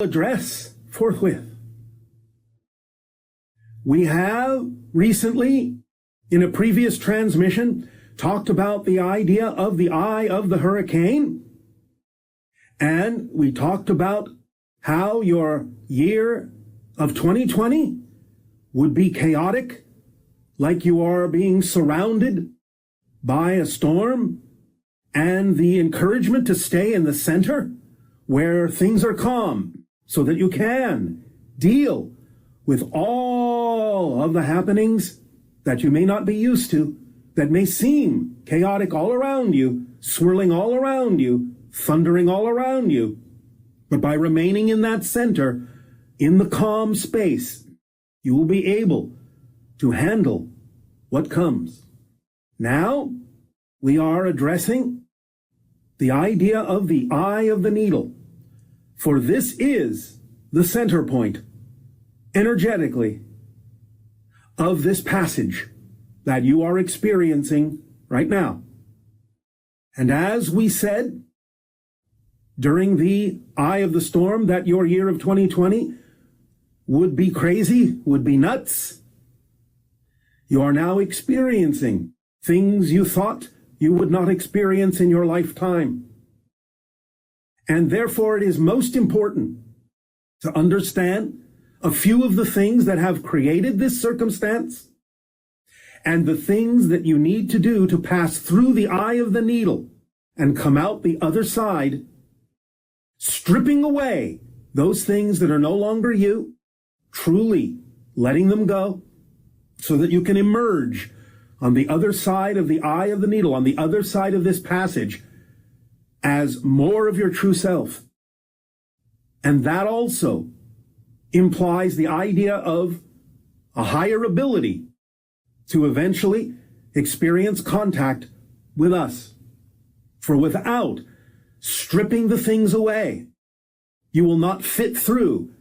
address forthwith. We have recently, in a previous transmission, talked about the idea of the eye of the hurricane, and we talked about how your year of 2020 would be chaotic, like you are being surrounded by a storm, and the encouragement to stay in the center where things are calm so that you can deal with all of the happenings that you may not be used to, that may seem chaotic all around you, swirling all around you, thundering all around you. But by remaining in that center, in the calm space, you will be able to handle what comes. Now, we are addressing the idea of the eye of the needle, for this is the center point, energetically, of this passage that you are experiencing right now. And as we said during the eye of the storm, that your year of 2020 would be crazy, would be nuts, you are now experiencing things you thought you would not experience in your lifetime. And therefore it is most important to understand a few of the things that have created this circumstance and the things that you need to do to pass through the eye of the needle and come out the other side, stripping away those things that are no longer you, truly letting them go so that you can emerge on the other side of the eye of the needle, on the other side of this passage, as more of your true self. And that also implies the idea of a higher ability to eventually experience contact with us. For without stripping the things away, you will not fit through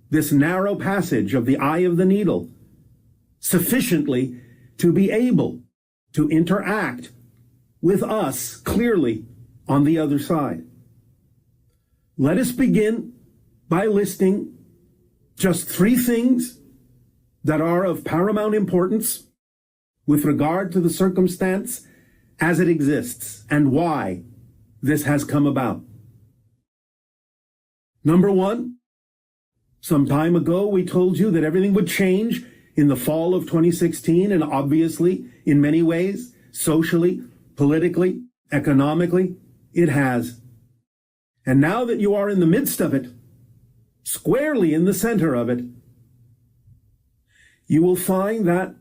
this narrow passage of the eye of the needle sufficiently to be able to interact with us clearly on the other side. Let us begin by listing just 3 things that are of paramount importance with regard to the circumstance as it exists and why this has come about. Number 1, some time ago we told you that everything would change in the fall of 2016, and obviously, in many ways, socially, politically, economically, it has. And now that you are in the midst of it, squarely in the center of it, you will find that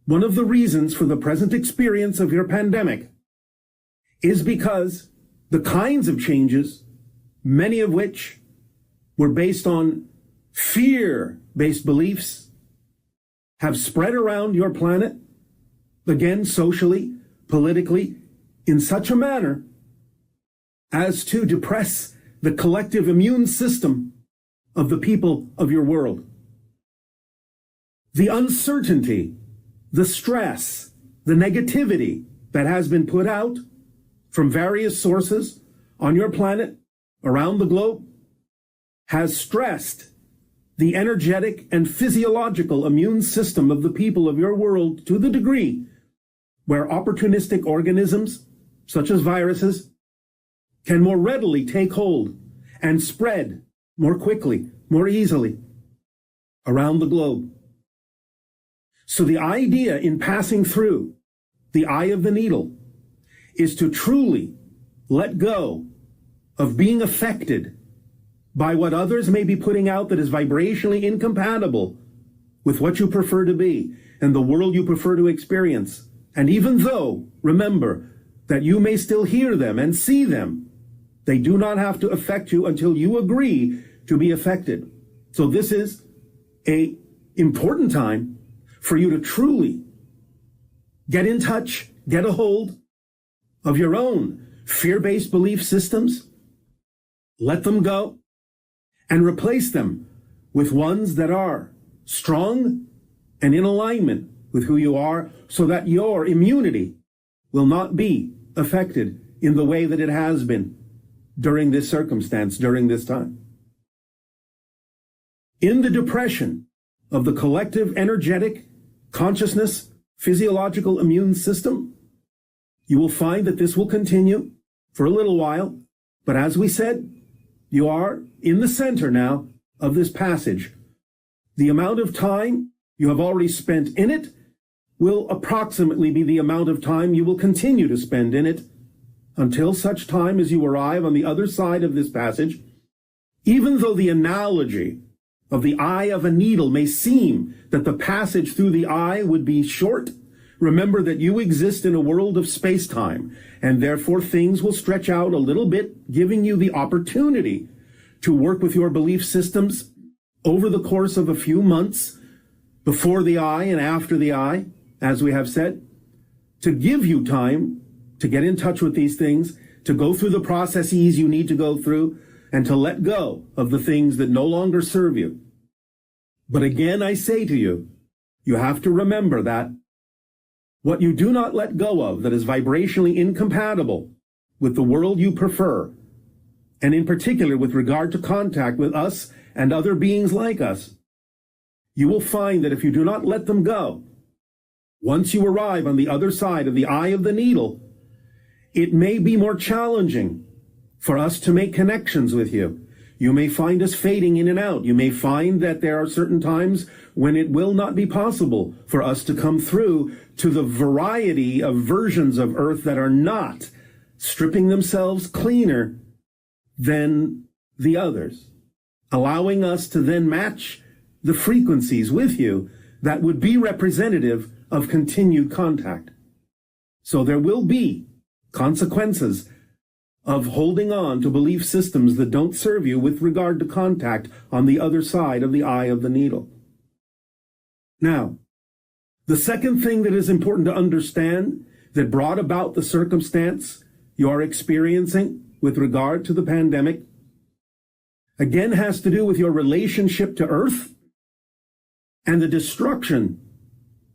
one of the reasons for the present experience of your pandemic is because the kinds of changes, many of which were based on fear-based beliefs, have spread around your planet, again, socially, politically, in such a manner as to depress the collective immune system of the people of your world. The uncertainty, the stress, the negativity that has been put out from various sources on your planet, around the globe, has stressed the energetic and physiological immune system of the people of your world to the degree where opportunistic organisms, such as viruses, can more readily take hold and spread more quickly, more easily around the globe. So the idea in passing through the eye of the needle is to truly let go of being affected by what others may be putting out that is vibrationally incompatible with what you prefer to be and the world you prefer to experience. And even though, remember, that you may still hear them and see them, they do not have to affect you until you agree to be affected. So this is an important time for you to truly get in touch, get a hold of your own fear-based belief systems, let them go, and replace them with ones that are strong and in alignment with who you are, so that your immunity will not be affected in the way that it has been during this circumstance, during this time. in the depression of the collective energetic consciousness physiological immune system, you will find that this will continue for a little while. But as we said, you are in the center now of this passage. The amount of time you have already spent in it will approximately be the amount of time you will continue to spend in it until such time as you arrive on the other side of this passage. Even though the analogy of the eye of a needle may seem that the passage through the eye would be short, remember that you exist in a world of space-time, and therefore things will stretch out a little bit, giving you the opportunity to work with your belief systems over the course of a few months, before the eye and after the eye, as we have said, to give you time to get in touch with these things, to go through the processes you need to go through, and to let go of the things that no longer serve you. But again, I say to you, you have to remember that what you do not let go of that is vibrationally incompatible with the world you prefer, and in particular with regard to contact with us and other beings like us, you will find that if you do not let them go, once you arrive on the other side of the eye of the needle, it may be more challenging for us to make connections with you. You may find us fading in and out. You may find that there are certain times when it will not be possible for us to come through to the variety of versions of Earth that are not stripping themselves cleaner than the others, allowing us to then match the frequencies with you that would be representative of continued contact. So there will be consequences of holding on to belief systems that don't serve you with regard to contact on the other side of the eye of the needle. Now, the second thing that is important to understand that brought about the circumstance you are experiencing with regard to the pandemic, again has to do with your relationship to Earth and the destruction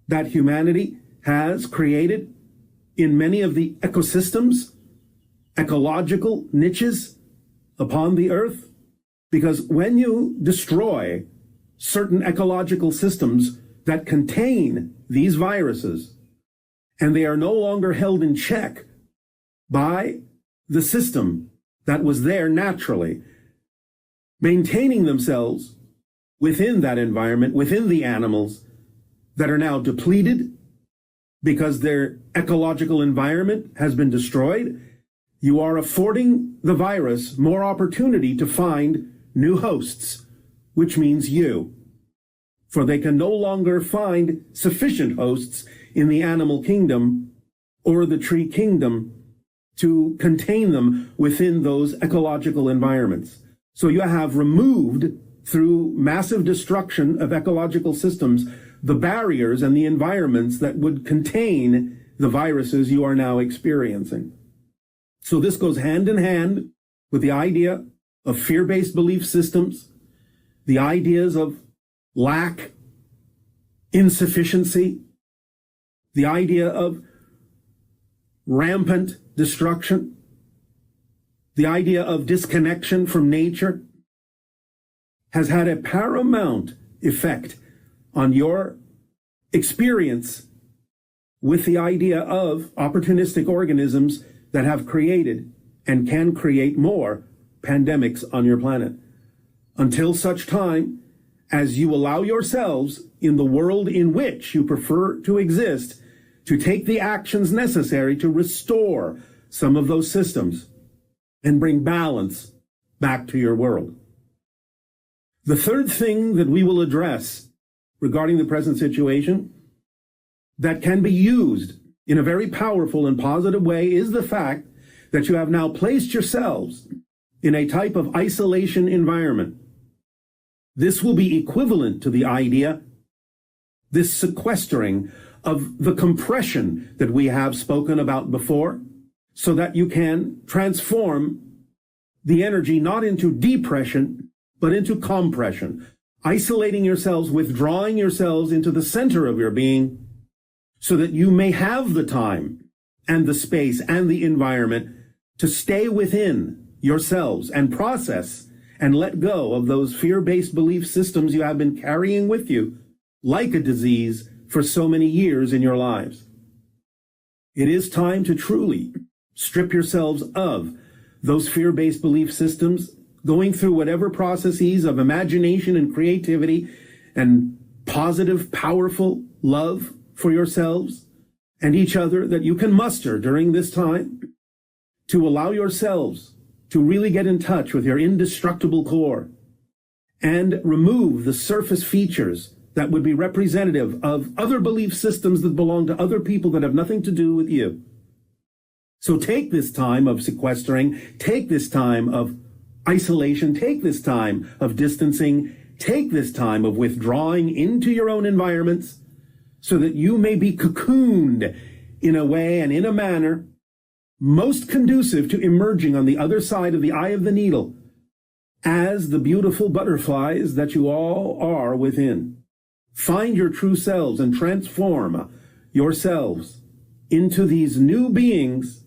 that humanity has created in many of the ecosystems, ecological niches upon the Earth. Because when you destroy certain ecological systems that contain these viruses, and they are no longer held in check by the system that was there naturally, maintaining themselves within that environment, within the animals that are now depleted because their ecological environment has been destroyed, you are affording the virus more opportunity to find new hosts, which means you. For they can no longer find sufficient hosts in the animal kingdom or the tree kingdom to contain them within those ecological environments. So you have removed, through massive destruction of ecological systems, the barriers and the environments that would contain the viruses you are now experiencing. So this goes hand in hand with the idea of fear-based belief systems, the ideas of lack, insufficiency, the idea of rampant destruction, the idea of disconnection from nature, has had a paramount effect on your experience with the idea of opportunistic organisms that have created and can create more pandemics on your planet. Until such time as you allow yourselves in the world in which you prefer to exist to take the actions necessary to restore some of those systems and bring balance back to your world. The third thing that we will address regarding the present situation that can be used in a very powerful and positive way is the fact that you have now placed yourselves in a type of isolation environment. This will be equivalent to the idea, this sequestering of the compression that we have spoken about before, so that you can transform the energy not into depression, but into compression, isolating yourselves, withdrawing yourselves into the center of your being, so that you may have the time and the space and the environment to stay within yourselves and process and let go of those fear-based belief systems you have been carrying with you like a disease for so many years in your lives. It is time to truly strip yourselves of those fear-based belief systems, going through whatever processes of imagination and creativity and positive, powerful love for yourselves and each other that you can muster during this time, to allow yourselves to really get in touch with your indestructible core and remove the surface features that would be representative of other belief systems that belong to other people that have nothing to do with you. So take this time of sequestering, take this time of isolation, take this time of distancing, take this time of withdrawing into your own environments so that you may be cocooned in a way and in a manner most conducive to emerging on the other side of the eye of the needle as the beautiful butterflies that you all are within. Find your true selves and transform yourselves into these new beings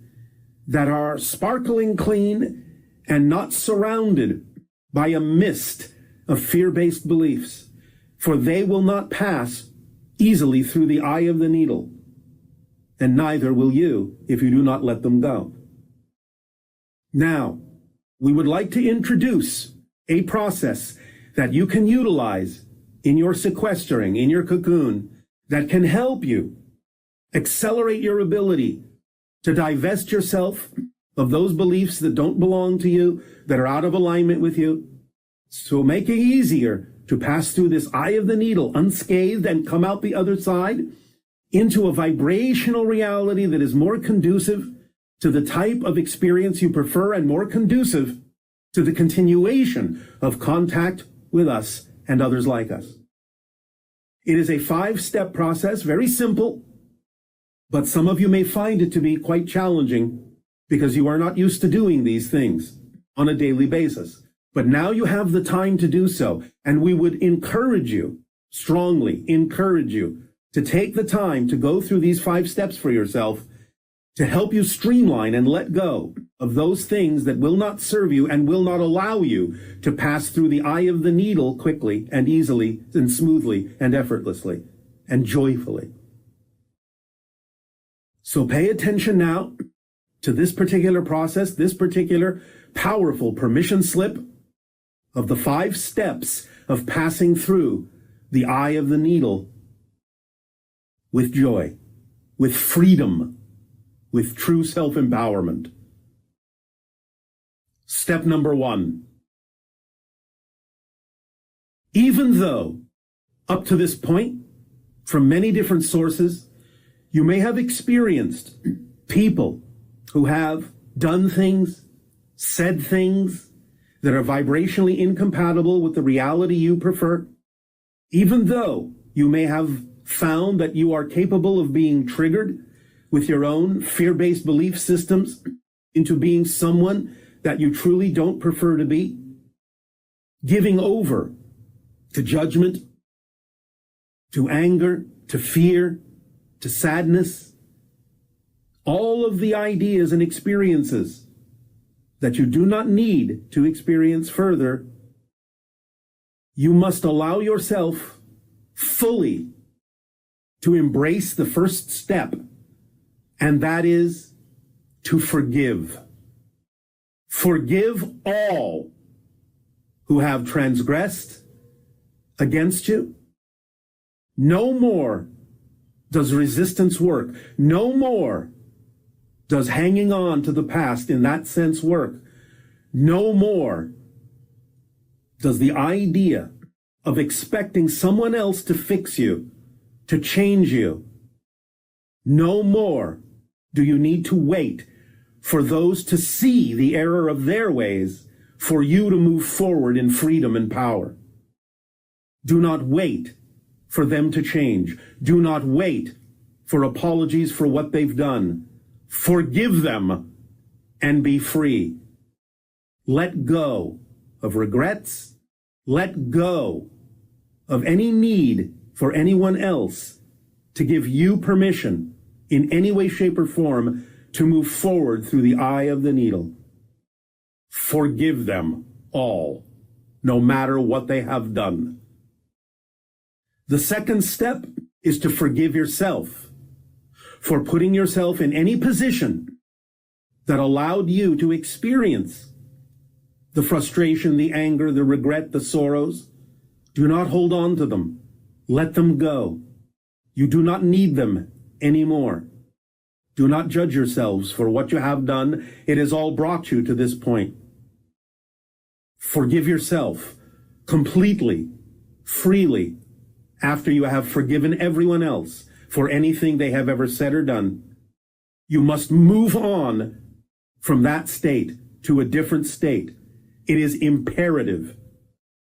that are sparkling clean and not surrounded by a mist of fear-based beliefs, for they will not pass easily through the eye of the needle, and neither will you if you do not let them go. Now, we would like to introduce a process that you can utilize in your sequestering, in your cocoon, that can help you accelerate your ability to divest yourself of those beliefs that don't belong to you, that are out of alignment with you. So make it easier to pass through this eye of the needle unscathed and come out the other side into a vibrational reality that is more conducive to the type of experience you prefer and more conducive to the continuation of contact with us and others like us. It is a 5-step process, very simple, but some of you may find it to be quite challenging because you are not used to doing these things on a daily basis. But now you have the time to do so, and we would encourage you, strongly encourage you, to take the time to go through these 5 steps for yourself to help you streamline and let go of those things that will not serve you and will not allow you to pass through the eye of the needle quickly and easily and smoothly and effortlessly and joyfully. So pay attention now to this particular process, this particular powerful permission slip of the 5 steps of passing through the eye of the needle with joy, with freedom, with true self-empowerment. Step number 1. Even though, up to this point, from many different sources, you may have experienced people who have done things, said things that are vibrationally incompatible with the reality you prefer, even though you may have found that you are capable of being triggered with your own fear-based belief systems into being someone that you truly don't prefer to be, giving over to judgment, to anger, to fear, to sadness, all of the ideas and experiences that you do not need to experience further, you must allow yourself fully to embrace the first step, and that is to forgive. Forgive all who have transgressed against you. No more does resistance work. No more does hanging on to the past in that sense work. No more does the idea of expecting someone else to fix you, to change you. No more do you need to wait for those to see the error of their ways for you to move forward in freedom and power. Do not wait for them to change. Do not wait for apologies for what they've done. Forgive them and be free. Let go of regrets. Let go of any need for anyone else to give you permission in any way, shape, or form to move forward through the eye of the needle. Forgive them all. no matter what they have done. The second step is to forgive yourself for putting yourself in any position that allowed you to experience the frustration, the anger, the regret, the sorrows. Do not hold on to them. Let them go. You do not need them anymore. Do not judge yourselves for what you have done. It has all brought you to this point. Forgive yourself completely, freely, after you have forgiven everyone else for anything they have ever said or done. You must move on from that state to a different state. It is imperative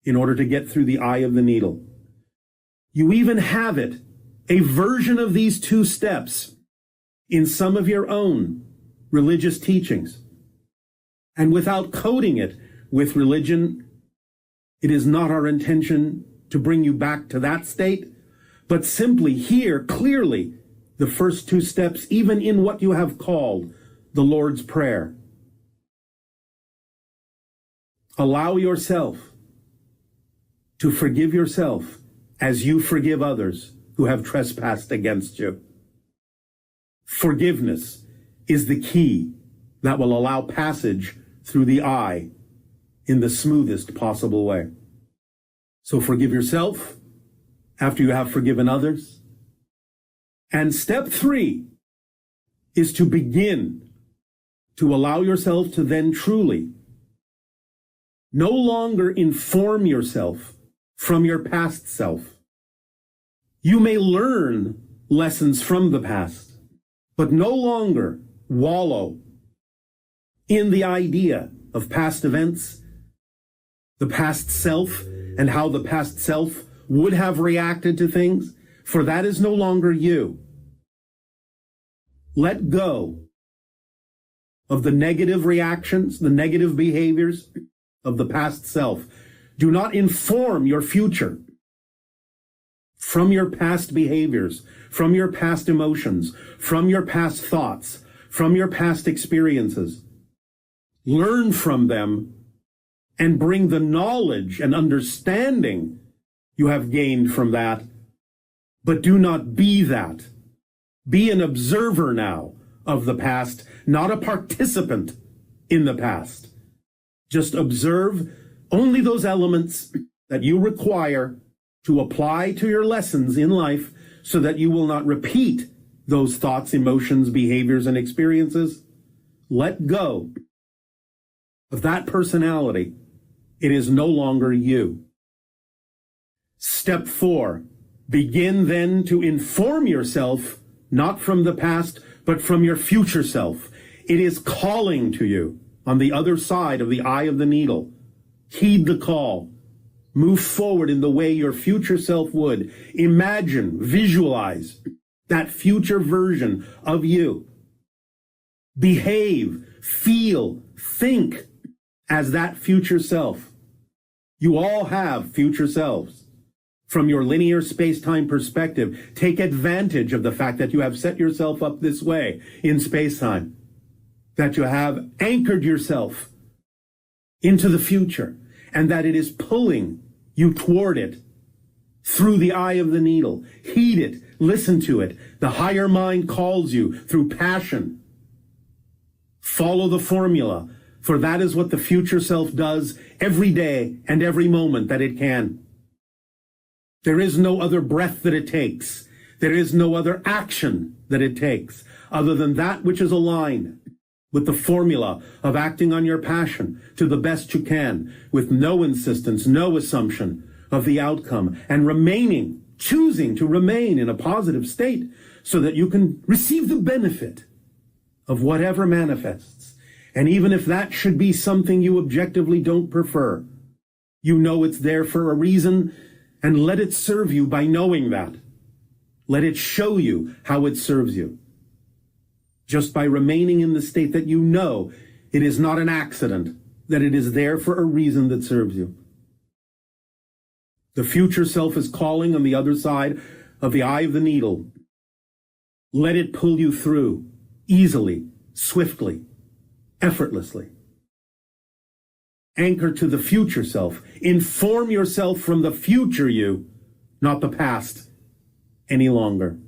in order to get through the eye of the needle. You even have it, a version of these two steps, in some of your own religious teachings. And without coding it with religion, it is not our intention to bring you back to that state, but simply hear clearly the first two steps, even in what you have called the Lord's Prayer. Allow yourself to forgive yourself as you forgive others who have trespassed against you. Forgiveness is the key that will allow passage through the eye in the smoothest possible way. So forgive yourself after you have forgiven others. And step 3 is to begin to allow yourself to then truly no longer inform yourself from your past self. You may learn lessons from the past, but no longer wallow in the idea of past events, the past self, and how the past self would have reacted to things, for that is no longer you. Let go of the negative reactions, the negative behaviors of the past self. Do not inform your future from your past behaviors, from your past emotions, from your past thoughts, from your past experiences. Learn from them and bring the knowledge and understanding you have gained from that, but do not be that. Be an observer now of the past, not a participant in the past. Just observe only those elements that you require to apply to your lessons in life so that you will not repeat those thoughts, emotions, behaviors, and experiences. Let go of that personality. It is no longer you. Step 4, begin then to inform yourself, not from the past, but from your future self. It is calling to you on the other side of the eye of the needle. Heed the call. Move forward in the way your future self would. Imagine, visualize that future version of you. Behave, feel, think as that future self. You all have future selves. From your linear space-time perspective, take advantage of the fact that you have set yourself up this way in space-time, that you have anchored yourself into the future, and that it is pulling you toward it through the eye of the needle. Heed it, listen to it. The higher mind calls you through passion. Follow the formula, for that is what the future self does every day and every moment that it can. There is no other breath that it takes. There is no other action that it takes other than that which is aligned with the formula of acting on your passion to the best you can, with no insistence, no assumption of the outcome, and choosing to remain in a positive state so that you can receive the benefit of whatever manifests. And even if that should be something you objectively don't prefer, you know it's there for a reason, and let it serve you by knowing that. Let it show you how it serves you. Just by remaining in the state that you know it is not an accident, that it is there for a reason that serves you. The future self is calling on the other side of the eye of the needle. Let it pull you through easily, swiftly, effortlessly. Anchor to the future self. Inform yourself from the future you, not the past any longer.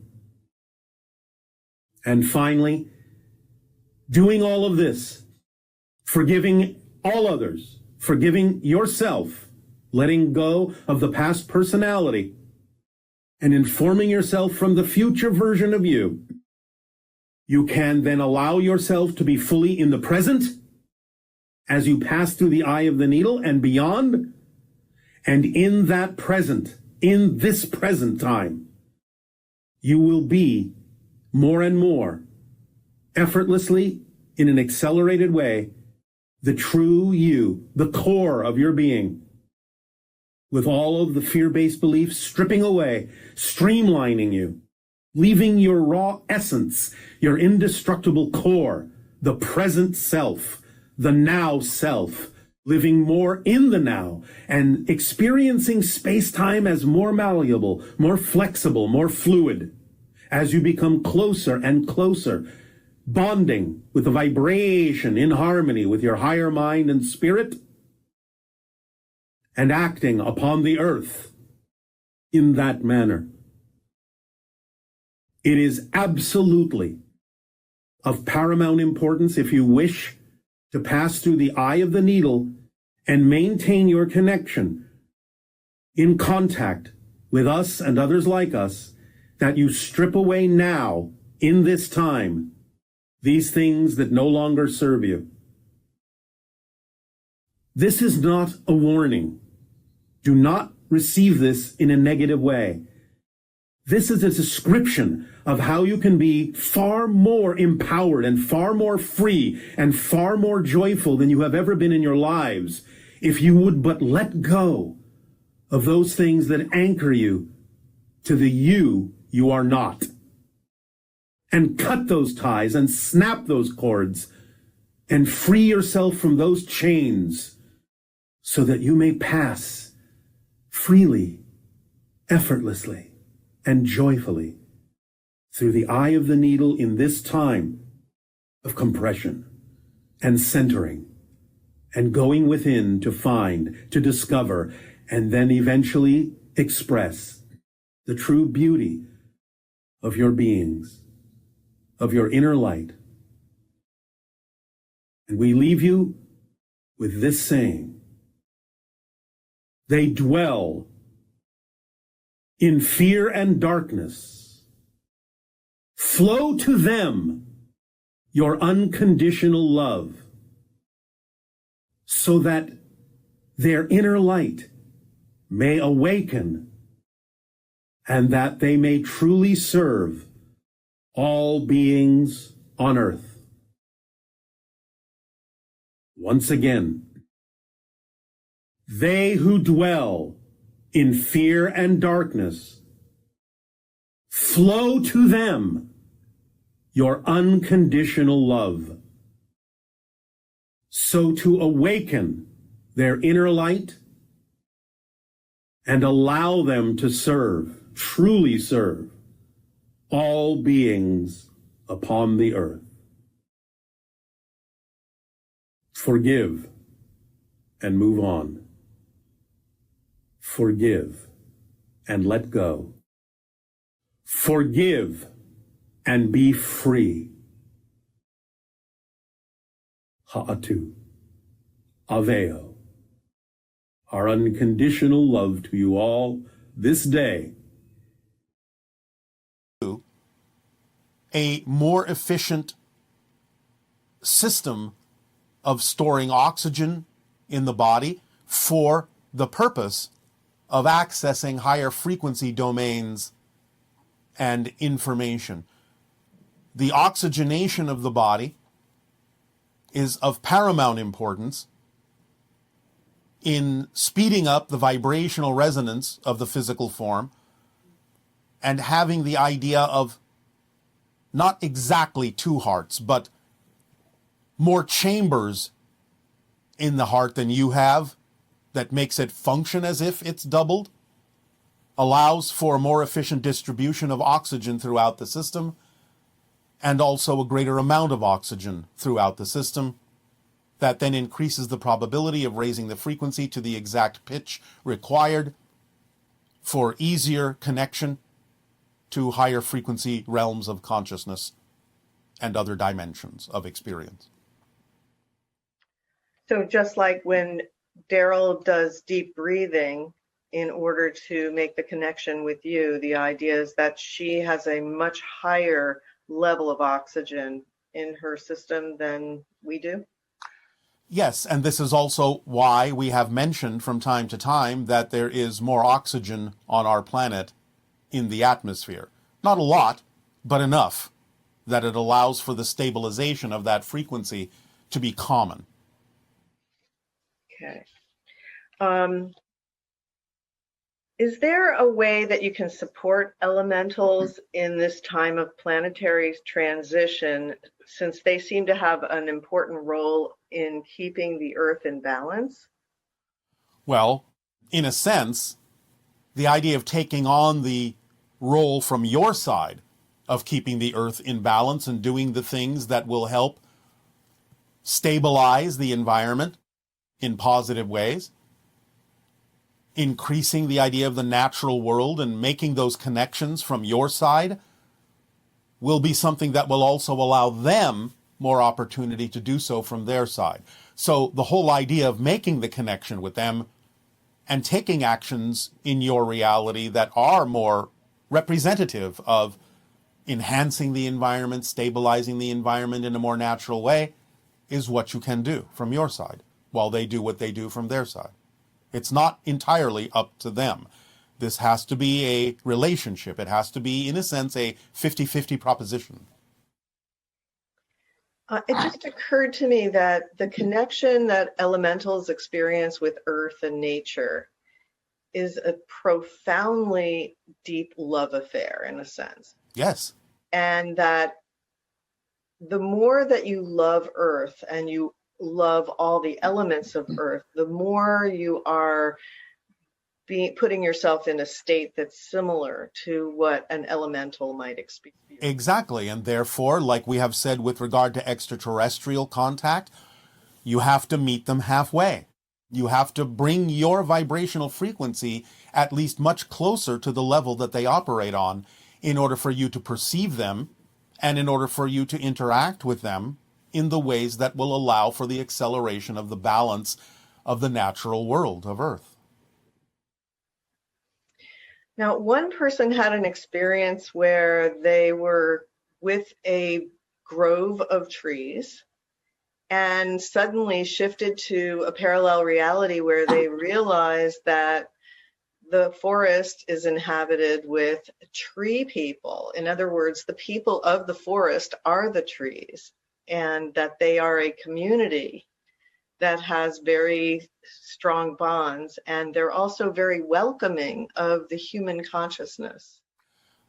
And finally, doing all of this, forgiving all others, forgiving yourself, letting go of the past personality, and informing yourself from the future version of you, you can then allow yourself to be fully in the present as you pass through the eye of the needle and beyond. And in that present, in this present time, you will be more and more, effortlessly, in an accelerated way, the true you, the core of your being, with all of the fear-based beliefs stripping away, streamlining you, leaving your raw essence, your indestructible core, the present self, the now self, living more in the now and experiencing space-time as more malleable, more flexible, more fluid, as you become closer and closer, bonding with the vibration in harmony with your higher mind and spirit, and acting upon the earth in that manner. It is absolutely of paramount importance, if you wish to pass through the eye of the needle and maintain your connection in contact with us and others like us, that you strip away now, in this time, these things that no longer serve you. This is not a warning. Do not receive this in a negative way. This is a description of how you can be far more empowered and far more free and far more joyful than you have ever been in your lives if you would but let go of those things that anchor you to the you are not. And cut those ties and snap those cords and free yourself from those chains so that you may pass freely, effortlessly, and joyfully through the eye of the needle in this time of compression and centering and going within to find, to discover, and then eventually express the true beauty of your beings, of your inner light. And we leave you with this saying: they dwell in fear and darkness. Flow to them your unconditional love, so that their inner light may awaken and that they may truly serve all beings on earth. Once again, they who dwell in fear and darkness, flow to them your unconditional love, so to awaken their inner light and allow them to serve, truly serve, all beings upon the earth. Forgive and move on. Forgive and let go. Forgive and be free. Ha'atu, Aveo, our unconditional love to you all this day. A more efficient system of storing oxygen in the body for the purpose of accessing higher frequency domains and information. The oxygenation of the body is of paramount importance in speeding up the vibrational resonance of the physical form and having the idea of not exactly two hearts, but more chambers in the heart than you have that makes it function as if it's doubled, allows for a more efficient distribution of oxygen throughout the system, and also a greater amount of oxygen throughout the system, that then increases the probability of raising the frequency to the exact pitch required for easier connection to higher frequency realms of consciousness and other dimensions of experience. So just like when Darryl does deep breathing in order to make the connection with you, the idea is that she has a much higher level of oxygen in her system than we do? Yes, and this is also why we have mentioned from time to time that there is more oxygen on our planet in the atmosphere. Not a lot, but enough that it allows for the stabilization of that frequency to be common. Okay. Is there a way that you can support elementals in this time of planetary transition, since they seem to have an important role in keeping the Earth in balance? Well, in a sense, the idea of taking on the role from your side of keeping the Earth in balance and doing the things that will help stabilize the environment in positive ways, increasing the idea of the natural world and making those connections from your side will be something that will also allow them more opportunity to do so from their side. So the whole idea of making the connection with them and taking actions in your reality that are more representative of enhancing the environment, stabilizing the environment in a more natural way, is what you can do from your side while they do what they do from their side. It's not entirely up to them. This has to be a relationship. It has to be, in a sense, a 50-50 proposition. It just occurred to me that the connection that elementals experience with Earth and nature is a profoundly deep love affair, in a sense. Yes. And that the more that you love Earth and you love all the elements of Earth, the more you are putting yourself in a state that's similar to what an elemental might experience. Exactly. And therefore, like we have said with regard to extraterrestrial contact, you have to meet them halfway. You have to bring your vibrational frequency at least much closer to the level that they operate on in order for you to perceive them and in order for you to interact with them in the ways that will allow for the acceleration of the balance of the natural world of Earth. Now, one person had an experience where they were with a grove of trees and suddenly shifted to a parallel reality where they realized that the forest is inhabited with tree people. In other words, the people of the forest are the trees, and that they are a community that has very strong bonds, and they're also very welcoming of the human consciousness.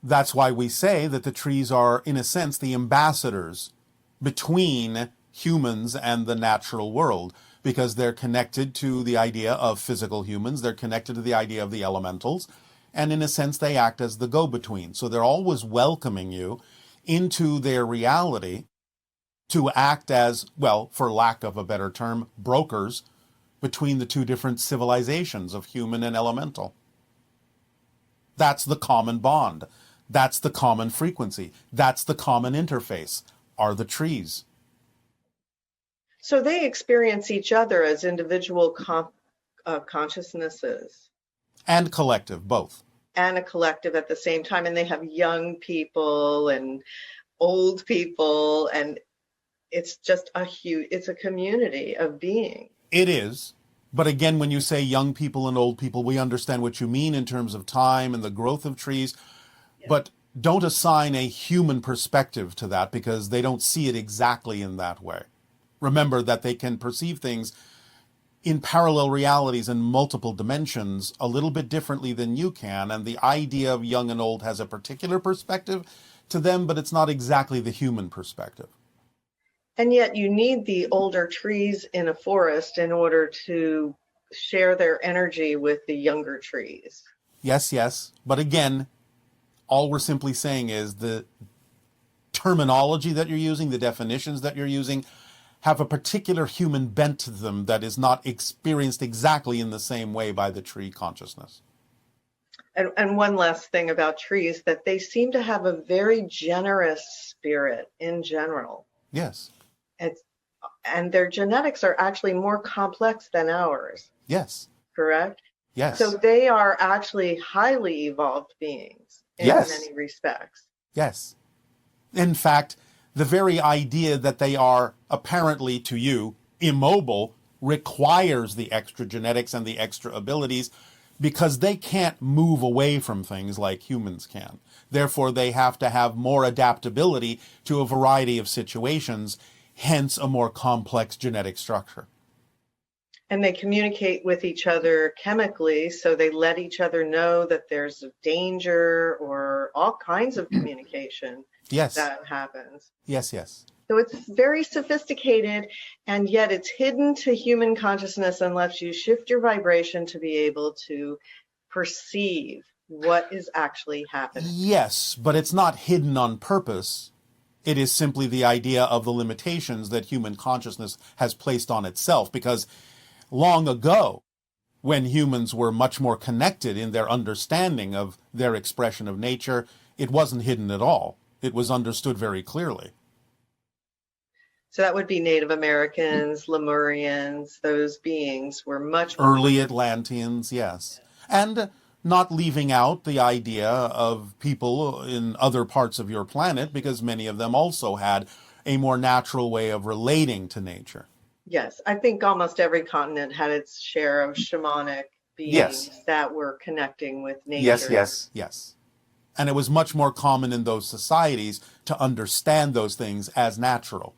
That's why we say that the trees are, in a sense, the ambassadors between humans and the natural world, because they're connected to the idea of physical humans, they're connected to the idea of the elementals, and in a sense they act as the go-between. So they're always welcoming you into their reality to act as, well, for lack of a better term, brokers between the two different civilizations of human and elemental. That's the common bond. That's the common frequency. That's the common interface, are the trees. So they experience each other as individual consciousnesses. And collective, both. And a collective at the same time. And they have young people and old people, and it's just it's a community of being. It is. But again, when you say young people and old people, we understand what you mean in terms of time and the growth of trees. Yeah. But don't assign a human perspective to that, because they don't see it exactly in that way. Remember that they can perceive things in parallel realities in multiple dimensions a little bit differently than you can. And the idea of young and old has a particular perspective to them, but it's not exactly the human perspective. And yet you need the older trees in a forest in order to share their energy with the younger trees. Yes, yes. But again, all we're simply saying is the terminology that you're using, the definitions that you're using, have a particular human bent to them that is not experienced exactly in the same way by the tree consciousness. And one last thing about trees, that they seem to have a very generous spirit in general. Yes. And their genetics are actually more complex than ours. Yes. Correct? Yes. So they are actually highly evolved beings in Yes. many respects. Yes. In fact, the very idea that they are apparently to you immobile requires the extra genetics and the extra abilities, because they can't move away from things like humans can. Therefore, they have to have more adaptability to a variety of situations, hence a more complex genetic structure. And they communicate with each other chemically, so they let each other know that there's danger or all kinds of communication Yes. that happens. Yes, yes. So it's very sophisticated, and yet it's hidden to human consciousness and lets you shift your vibration to be able to perceive what is actually happening. Yes, but it's not hidden on purpose. It is simply the idea of the limitations that human consciousness has placed on itself, because long ago, when humans were much more connected in their understanding of their expression of nature, it wasn't hidden at all. It was understood very clearly. So that would be Native Americans, Lemurians, those beings were much more Early Atlanteans, yes. And not leaving out the idea of people in other parts of your planet, because many of them also had a more natural way of relating to nature. Yes, I think almost every continent had its share of shamanic beings Yes. that were connecting with nature. Yes, yes, yes. And it was much more common in those societies to understand those things as natural.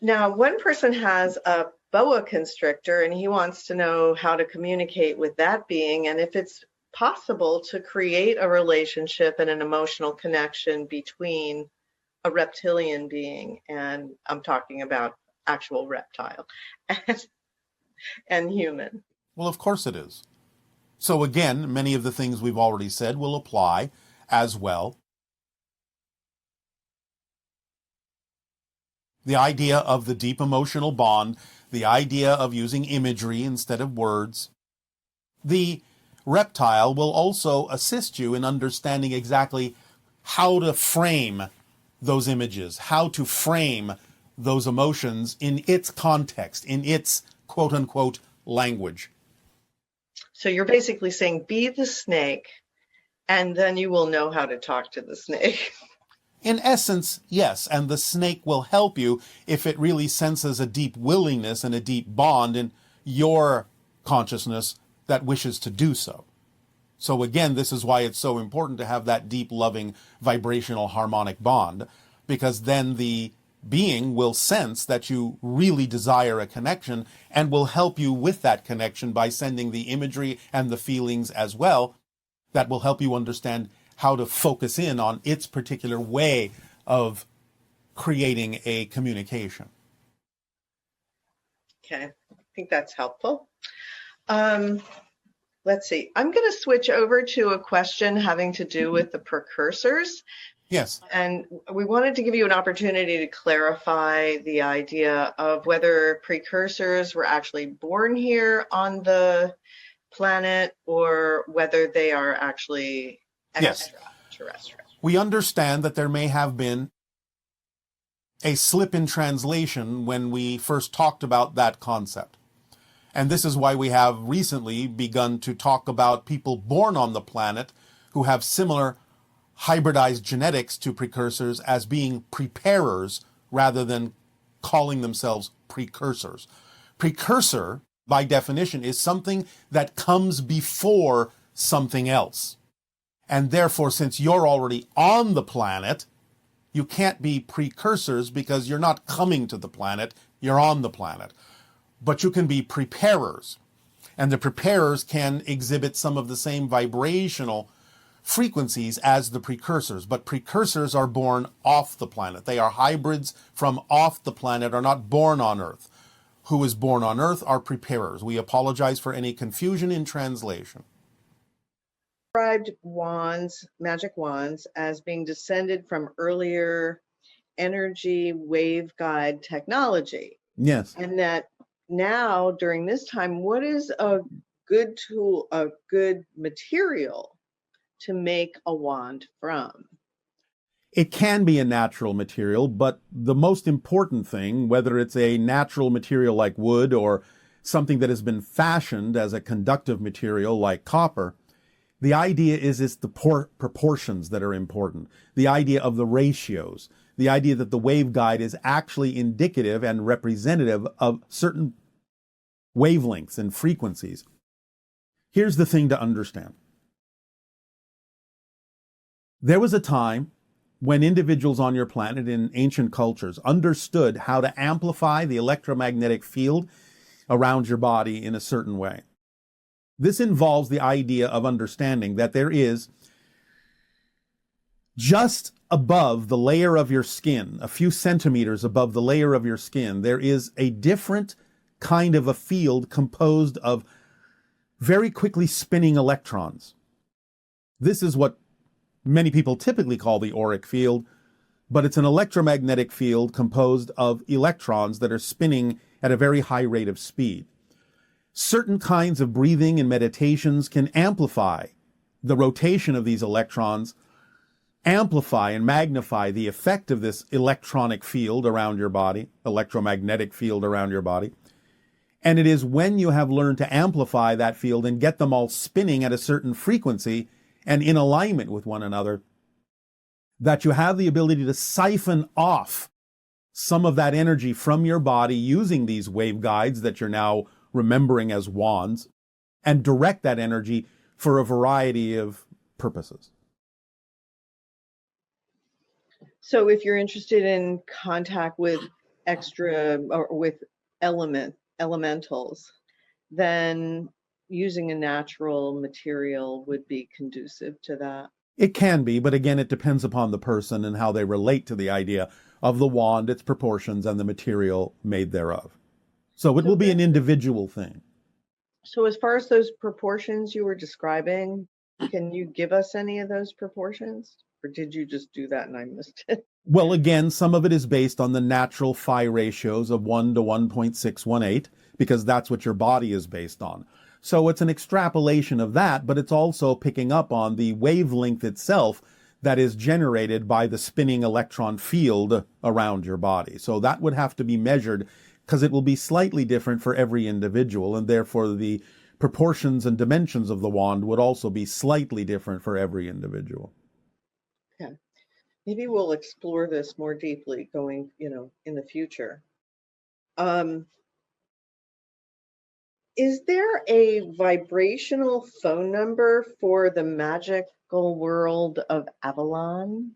Now, one person has a boa constrictor, and he wants to know how to communicate with that being, and if it's possible to create a relationship and an emotional connection between a reptilian being, and I'm talking about actual reptile, and human. Well, of course it is. So again, many of the things we've already said will apply as well. The idea of the deep emotional bond, the idea of using imagery instead of words. The reptile will also assist you in understanding exactly how to frame those images, how to frame those emotions in its context, in its quote-unquote language. So you're basically saying, be the snake, and then you will know how to talk to the snake. In essence, yes, and the snake will help you if it really senses a deep willingness and a deep bond in your consciousness that wishes to do so. So again, this is why it's so important to have that deep, loving, vibrational, harmonic bond, because then the being will sense that you really desire a connection and will help you with that connection by sending the imagery and the feelings as well that will help you understand how to focus in on its particular way of creating a communication. Okay, I think that's helpful. Let's see. I'm going to switch over to a question having to do with the precursors. Yes. And we wanted to give you an opportunity to clarify the idea of whether precursors were actually born here on the planet or whether they are actually extraterrestrial. We understand that there may have been a slip in translation when we first talked about that concept. And this is why we have recently begun to talk about people born on the planet who have similar hybridized genetics to precursors as being preparers rather than calling themselves precursors. Precursor, by definition, is something that comes before something else. And therefore, since you're already on the planet, you can't be precursors because you're not coming to the planet, you're on the planet. But you can be preparers. And the preparers can exhibit some of the same vibrational frequencies as the precursors. But precursors are born off the planet. They are hybrids from off the planet, are not born on Earth. Who is born on Earth are preparers. We apologize for any confusion in translation. Described wands, magic wands, as being descended from earlier energy waveguide technology. Yes. And that now during this time, what is a good tool, a good material to make a wand from? It can be a natural material, but the most important thing, whether it's a natural material like wood or something that has been fashioned as a conductive material like copper, the idea is it's the proportions that are important. The idea of the ratios. The idea that the waveguide is actually indicative and representative of certain wavelengths and frequencies. Here's the thing to understand. There was a time when individuals on your planet in ancient cultures understood how to amplify the electromagnetic field around your body in a certain way. This involves the idea of understanding that there is just above the layer of your skin, a few centimeters above the layer of your skin, there is a different kind of a field composed of very quickly spinning electrons. This is what many people typically call the auric field, but it's an electromagnetic field composed of electrons that are spinning at a very high rate of speed. Certain kinds of breathing and meditations can amplify the rotation of these electrons, amplify and magnify the effect of this electronic field around your body, electromagnetic field around your body. And it is when you have learned to amplify that field and get them all spinning at a certain frequency and in alignment with one another, that you have the ability to siphon off some of that energy from your body using these waveguides that you're now remembering as wands, and direct that energy for a variety of purposes. So if you're interested in contact with extra or with elementals, then using a natural material would be conducive to that. It can be, but again, it depends upon the person and how they relate to the idea of the wand, its proportions, and the material made thereof. So it will be an individual thing. So as far as those proportions you were describing, can you give us any of those proportions? Or did you just do that and I missed it? Well, again, some of it is based on the natural phi ratios of 1 to 1.618, because that's what your body is based on. So it's an extrapolation of that, but it's also picking up on the wavelength itself that is generated by the spinning electron field around your body. So that would have to be measured, because it will be slightly different for every individual, and therefore the proportions and dimensions of the wand would also be slightly different for every individual. Okay. Maybe we'll explore this more deeply going, in the future. Is there a vibrational phone number for the magical world of Avalon?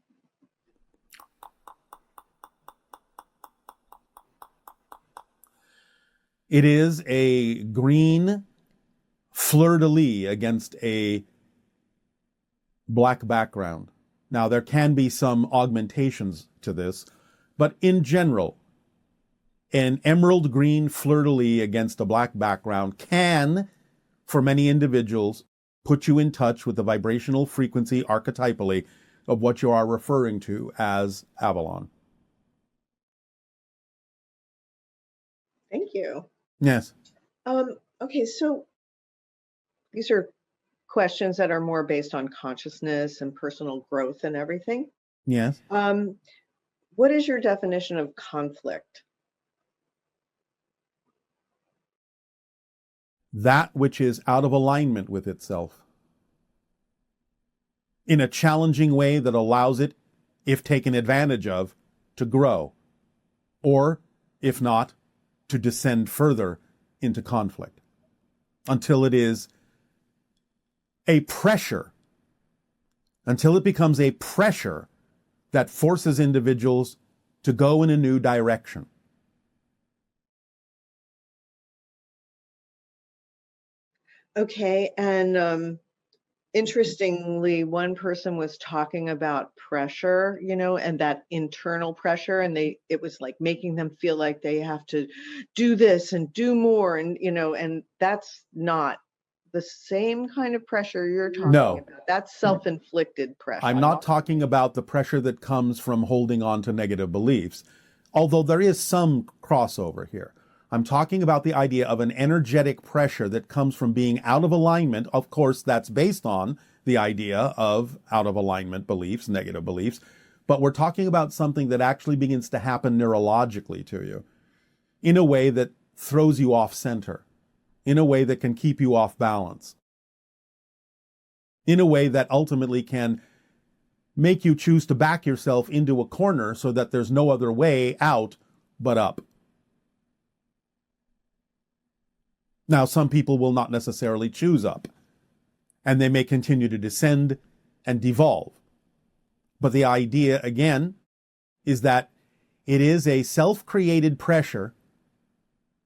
It is a green fleur-de-lis against a black background. Now, there can be some augmentations to this, but in general, an emerald green fleur-de-lis against a black background can, for many individuals, put you in touch with the vibrational frequency archetypally of what you are referring to as Avalon. Thank you. Yes. Okay, so these are questions that are more based on consciousness and personal growth and everything. Yes. What is your definition of conflict? That which is out of alignment with itself in a challenging way that allows it, if taken advantage of, to grow, or, if not, to descend further into conflict until it is a pressure, until it becomes a pressure that forces individuals to go in a new direction. Okay, and interestingly, one person was talking about pressure, and that internal pressure, and it was like making them feel like they have to do this and do more, and and that's not the same kind of pressure you're talking No. about. That's self-inflicted pressure. I'm not talking about the pressure that comes from holding on to negative beliefs, although there is some crossover here. I'm talking about the idea of an energetic pressure that comes from being out of alignment. Of course, that's based on the idea of out of alignment beliefs, negative beliefs, but we're talking about something that actually begins to happen neurologically to you in a way that throws you off center, in a way that can keep you off balance, in a way that ultimately can make you choose to back yourself into a corner so that there's no other way out but up. Now, some people will not necessarily choose up, and they may continue to descend and devolve. But the idea, again, is that it is a self-created pressure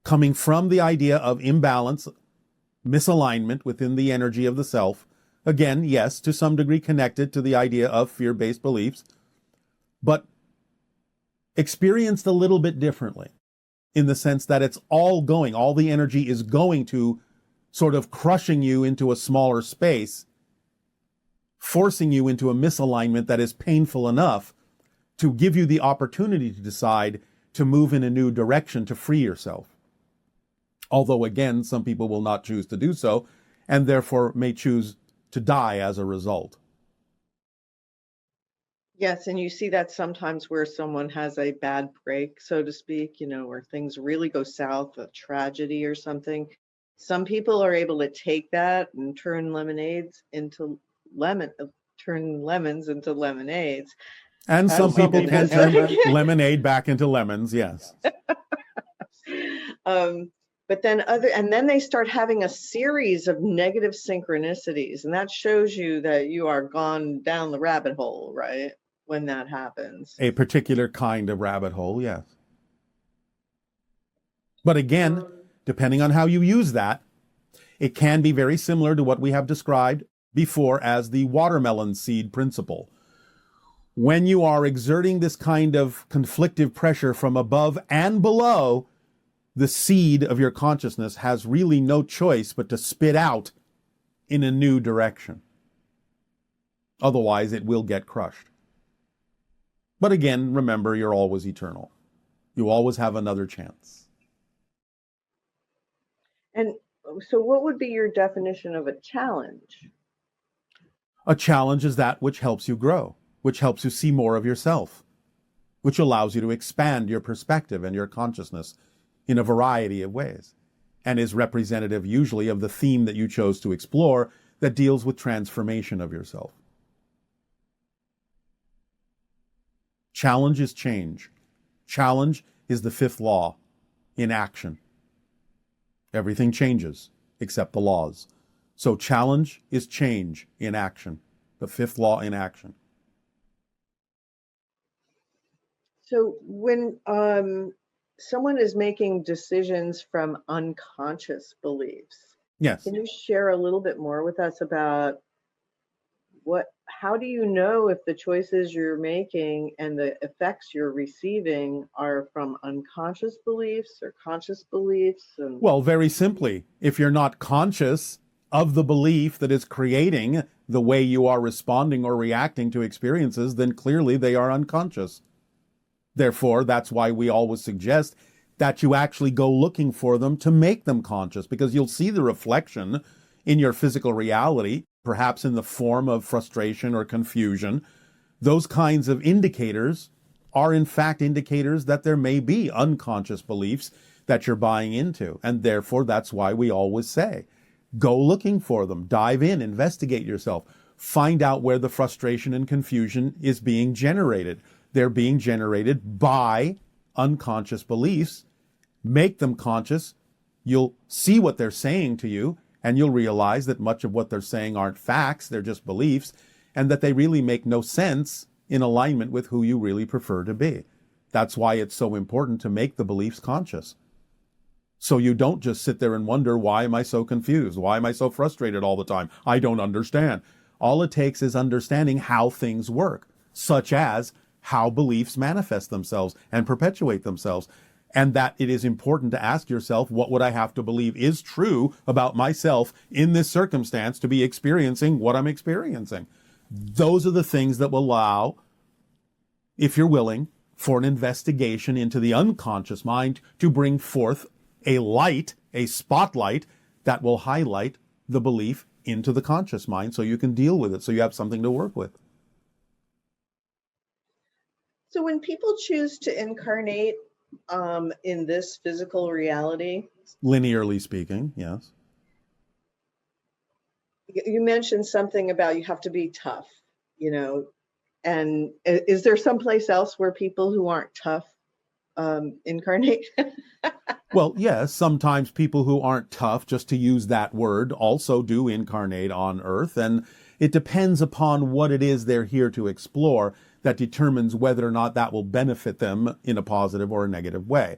coming from the idea of imbalance, misalignment within the energy of the self. Again, yes, to some degree connected to the idea of fear-based beliefs, but experienced a little bit differently in the sense that it's all the energy is going to sort of crushing you into a smaller space, forcing you into a misalignment that is painful enough to give you the opportunity to decide to move in a new direction to free yourself. Although, again, some people will not choose to do so, and therefore may choose to die as a result. Yes, and you see that sometimes where someone has a bad break, so to speak, where things really go south, a tragedy or something. Some people are able to take that and turn lemons into lemonades. And some people can turn lemonade back into lemons, yes. But then they start having a series of negative synchronicities, and that shows you that you are gone down the rabbit hole, right? When that happens. A particular kind of rabbit hole, yes. But again, depending on how you use that, it can be very similar to what we have described before as the watermelon seed principle. When you are exerting this kind of conflictive pressure from above and below, the seed of your consciousness has really no choice but to spit out in a new direction. Otherwise, it will get crushed. But again, remember, you're always eternal. You always have another chance. And so what would be your definition of a challenge? A challenge is that which helps you grow, which helps you see more of yourself, which allows you to expand your perspective and your consciousness in a variety of ways, and is representative usually of the theme that you chose to explore that deals with transformation of yourself. Challenge is change. Challenge is the fifth law in action. Everything changes except the laws. So challenge is change in action, the fifth law in action. So when someone is making decisions from unconscious beliefs, Yes. can you share a little bit more with us about how do you know if the choices you're making and the effects you're receiving are from unconscious beliefs or conscious beliefs? Well, very simply, if you're not conscious of the belief that is creating the way you are responding or reacting to experiences, then clearly they are unconscious. Therefore, that's why we always suggest that you actually go looking for them to make them conscious, because you'll see the reflection in your physical reality, perhaps in the form of frustration or confusion. Those kinds of indicators are in fact indicators that there may be unconscious beliefs that you're buying into. And therefore, that's why we always say, go looking for them, dive in, investigate yourself, find out where the frustration and confusion is being generated. They're being generated by unconscious beliefs. Make them conscious. You'll see what they're saying to you, and you'll realize that much of what they're saying aren't facts, they're just beliefs, and that they really make no sense in alignment with who you really prefer to be. That's why it's so important to make the beliefs conscious. So you don't just sit there and wonder, why am I so confused? Why am I so frustrated all the time? I don't understand. All it takes is understanding how things work, such as how beliefs manifest themselves and perpetuate themselves. and that it is important to ask yourself, what would I have to believe is true about myself in this circumstance to be experiencing what I'm experiencing? Those are the things that will allow, if you're willing, for an investigation into the unconscious mind to bring forth a light, a spotlight that will highlight the belief into the conscious mind so you can deal with it, so you have something to work with. So when people choose to incarnate in this physical reality, Linearly speaking, yes. you mentioned something about you have to be tough, and is there someplace else where people who aren't tough incarnate? Well, yes, sometimes people who aren't tough, just to use that word, also do incarnate on Earth, and it depends upon what it is they're here to explore that determines whether or not that will benefit them in a positive or a negative way.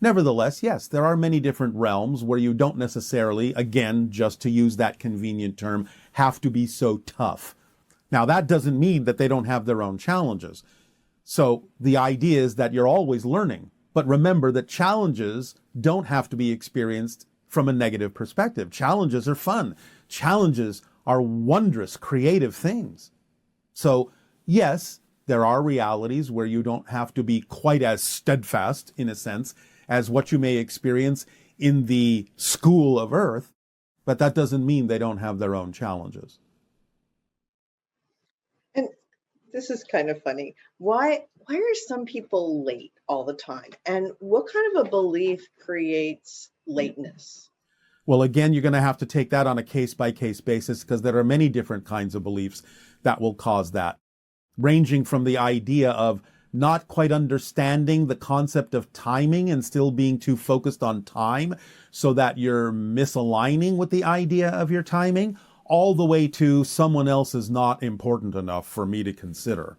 Nevertheless, yes, there are many different realms where you don't necessarily, again, just to use that convenient term, have to be so tough. Now, that doesn't mean that they don't have their own challenges. So the idea is that you're always learning. But remember that challenges don't have to be experienced from a negative perspective. Challenges are fun. Challenges are wondrous, creative things. So, yes, there are realities where you don't have to be quite as steadfast, in a sense, as what you may experience in the school of Earth, but that doesn't mean they don't have their own challenges. And this is kind of funny. Why are some people late all the time? And what kind of a belief creates lateness? Well, again, you're going to have to take that on a case-by-case basis because there are many different kinds of beliefs that will cause that, ranging from the idea of not quite understanding the concept of timing and still being too focused on time so that you're misaligning with the idea of your timing, all the way to someone else is not important enough for me to consider.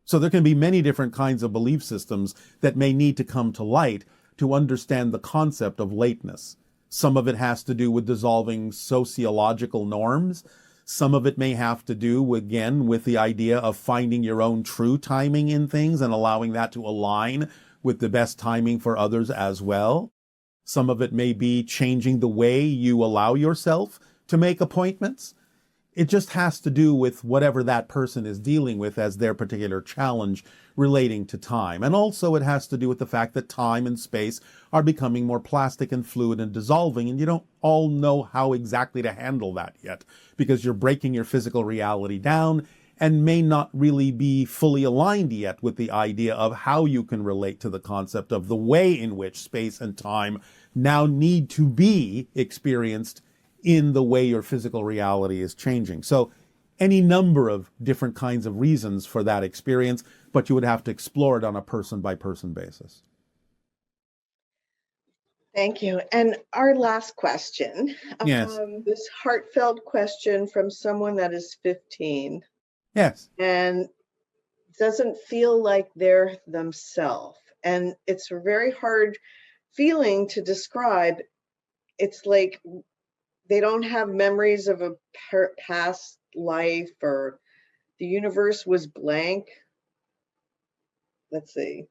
So there can be many different kinds of belief systems that may need to come to light to understand the concept of lateness. Some of it has to do with dissolving sociological norms. Some of it may have to do, again, with the idea of finding your own true timing in things and allowing that to align with the best timing for others as well. Some of it may be changing the way you allow yourself to make appointments. It just has to do with whatever that person is dealing with as their particular challenge relating to time. And also it has to do with the fact that time and space are becoming more plastic and fluid and dissolving, and you don't all know how exactly to handle that yet because you're breaking your physical reality down and may not really be fully aligned yet with the idea of how you can relate to the concept of the way in which space and time now need to be experienced in the way your physical reality is changing. So any number of different kinds of reasons for that experience, but you would have to explore it on a person-by-person basis. Thank you. And our last question, Yes. This heartfelt question from someone that is 15 Yes. and doesn't feel like they're themselves. And it's a very hard feeling to describe. It's like they don't have memories of a past life, or the universe was blank. Let's see.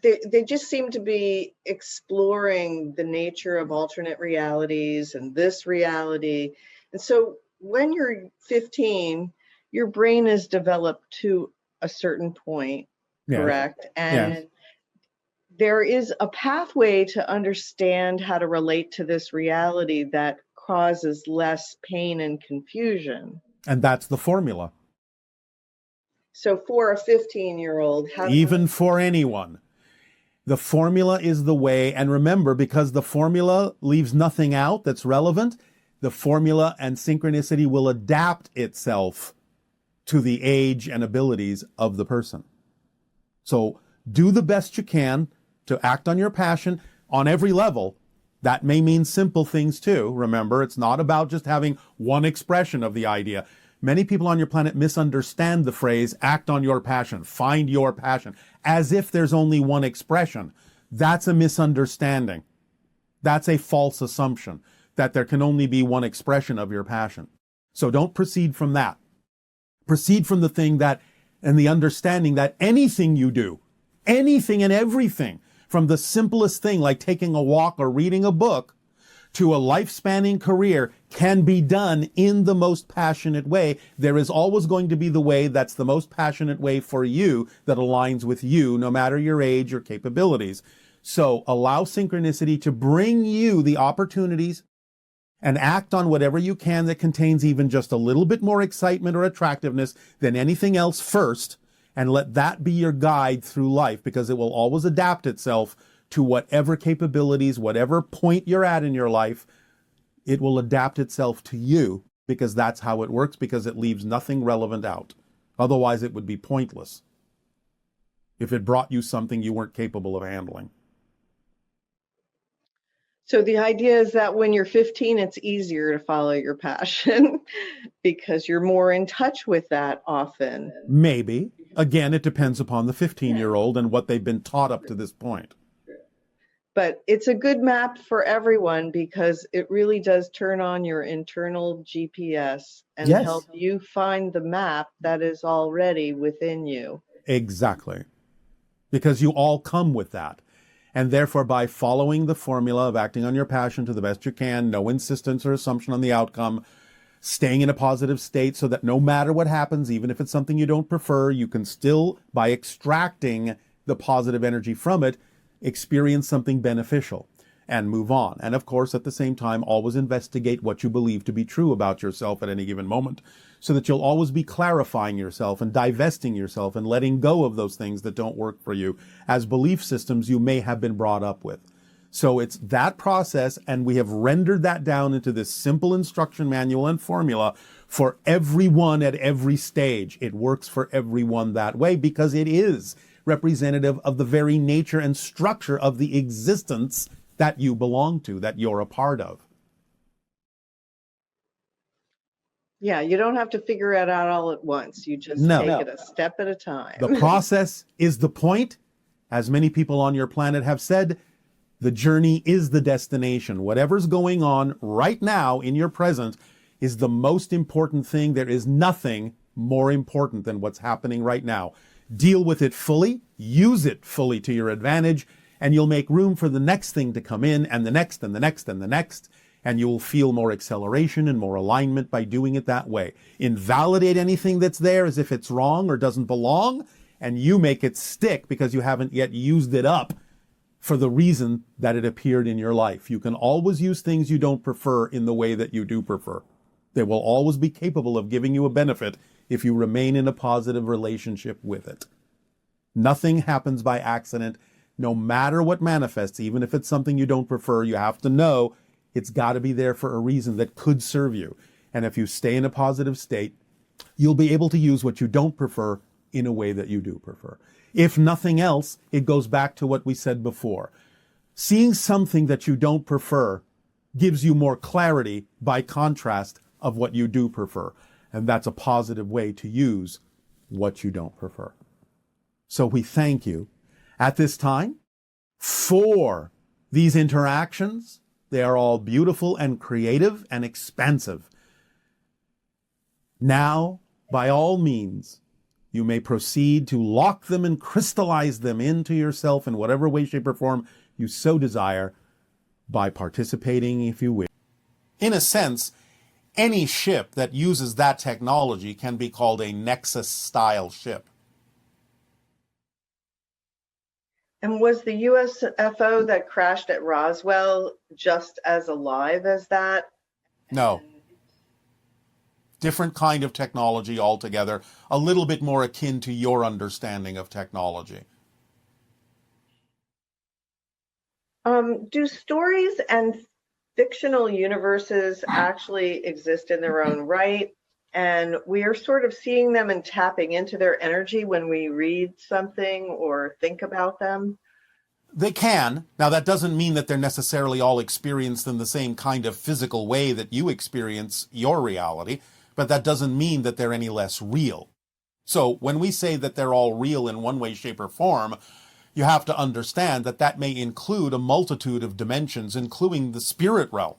They just seem to be exploring the nature of alternate realities and this reality. And so when you're 15, your brain is developed to a certain point, correct? And Yes. there is a pathway to understand how to relate to this reality that causes less pain and confusion. And that's the formula. So for a 15-year-old, Even for anyone, the formula is the way. And remember, because the formula leaves nothing out that's relevant, the formula and synchronicity will adapt itself to the age and abilities of the person. So do the best you can to act on your passion on every level. That may mean simple things too. Remember, it's not about just having one expression of the idea. Many people on your planet misunderstand the phrase, act on your passion, find your passion, as if there's only one expression. That's a misunderstanding. That's a false assumption that there can only be one expression of your passion. So don't proceed from that. Proceed from the thing that, and the understanding that anything you do, anything and everything, from the simplest thing like taking a walk or reading a book to a life-spanning career can be done in the most passionate way. There is always going to be the way that's the most passionate way for you that aligns with you, no matter your age or capabilities. So allow synchronicity to bring you the opportunities and act on whatever you can that contains even just a little bit more excitement or attractiveness than anything else first, and let that be your guide through life, because it will always adapt itself to whatever capabilities, whatever point you're at in your life. It will adapt itself to you, because that's how it works, because it leaves nothing relevant out. Otherwise, it would be pointless if it brought you something you weren't capable of handling. So the idea is that when you're 15, it's easier to follow your passion because you're more in touch with that often. Maybe. Again, it depends upon the 15-year-old and what they've been taught up to this point. But it's a good map for everyone because it really does turn on your internal GPS and Yes. help you find the map that is already within you. Exactly. Because you all come with that. And therefore, by following the formula of acting on your passion to the best you can, no insistence or assumption on the outcome, staying in a positive state so that no matter what happens, even if it's something you don't prefer, you can still, by extracting the positive energy from it, experience something beneficial and move on. And of course, at the same time, always investigate what you believe to be true about yourself at any given moment, so that you'll always be clarifying yourself and divesting yourself and letting go of those things that don't work for you as belief systems you may have been brought up with. So it's that process, and we have rendered that down into this simple instruction manual and formula for everyone at every stage. It works for everyone that way because it is representative of the very nature and structure of the existence that you belong to, that you're a part of. Yeah, you don't have to figure it out all at once. You just take it a step at a time. The process is the point. As many people on your planet have said, the journey is the destination. Whatever's going on right now in your present is the most important thing. There is nothing more important than what's happening right now. Deal with it fully, use it fully to your advantage, and you'll make room for the next thing to come in, and the next, and the next, and the next, and you'll feel more acceleration and more alignment by doing it that way. Invalidate anything that's there as if it's wrong or doesn't belong, and you make it stick because you haven't yet used it up for the reason that it appeared in your life. You can always use things you don't prefer in the way that you do prefer. They will always be capable of giving you a benefit if you remain in a positive relationship with it. Nothing happens by accident, no matter what manifests. Even if it's something you don't prefer, you have to know it's got to be there for a reason that could serve you. And if you stay in a positive state, you'll be able to use what you don't prefer in a way that you do prefer. If nothing else, it goes back to what we said before. Seeing something that you don't prefer gives you more clarity by contrast of what you do prefer. And that's a positive way to use what you don't prefer. So we thank you at this time for these interactions. They are all beautiful and creative and expansive. Now, by all means, you may proceed to lock them and crystallize them into yourself in whatever way, shape, or form you so desire by participating, if you wish. In a sense, any ship that uses that technology can be called a Nexus-style ship. And was the USFO that crashed at Roswell just as alive as that? No. Different kind of technology altogether, a little bit more akin to your understanding of technology. Do stories and fictional universes actually exist in their own right? And we are sort of seeing them and tapping into their energy when we read something or think about them? They can. Now, that doesn't mean that they're necessarily all experienced in the same kind of physical way that you experience your reality, but that doesn't mean that they're any less real. So when we say that they're all real in one way, shape, or form, you have to understand that that may include a multitude of dimensions, including the spirit realm.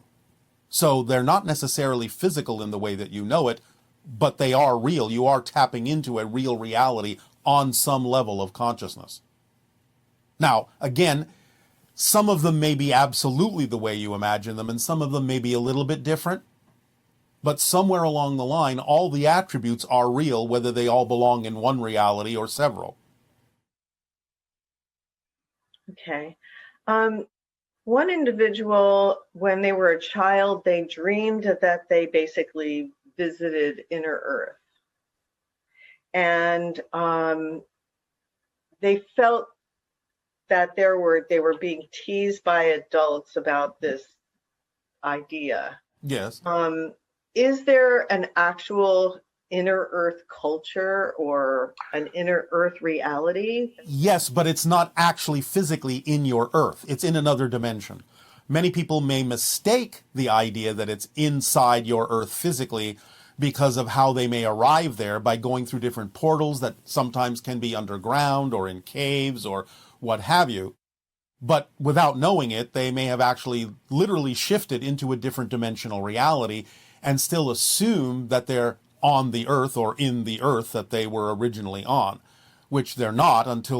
So they're not necessarily physical in the way that you know it, but they are real. You are tapping into a real reality on some level of consciousness. Now, again, Some of them may be absolutely the way you imagine them, and some of them may be a little bit different. But somewhere along the line, all the attributes are real, whether they all belong in one reality or several. Okay. One individual, when they were a child, they dreamed that they basically visited inner Earth. And they felt that they were being teased by adults about this idea. Yes. Is there an actual inner Earth culture or an inner Earth reality? Yes, but it's not actually physically in your Earth. It's in another dimension. Many people may mistake the idea that it's inside your Earth physically because of how they may arrive there by going through different portals that sometimes can be underground or in caves or what have you. But without knowing it, they may have actually literally shifted into a different dimensional reality and still assume that they're on the Earth or in the Earth that they were originally on, which they're not until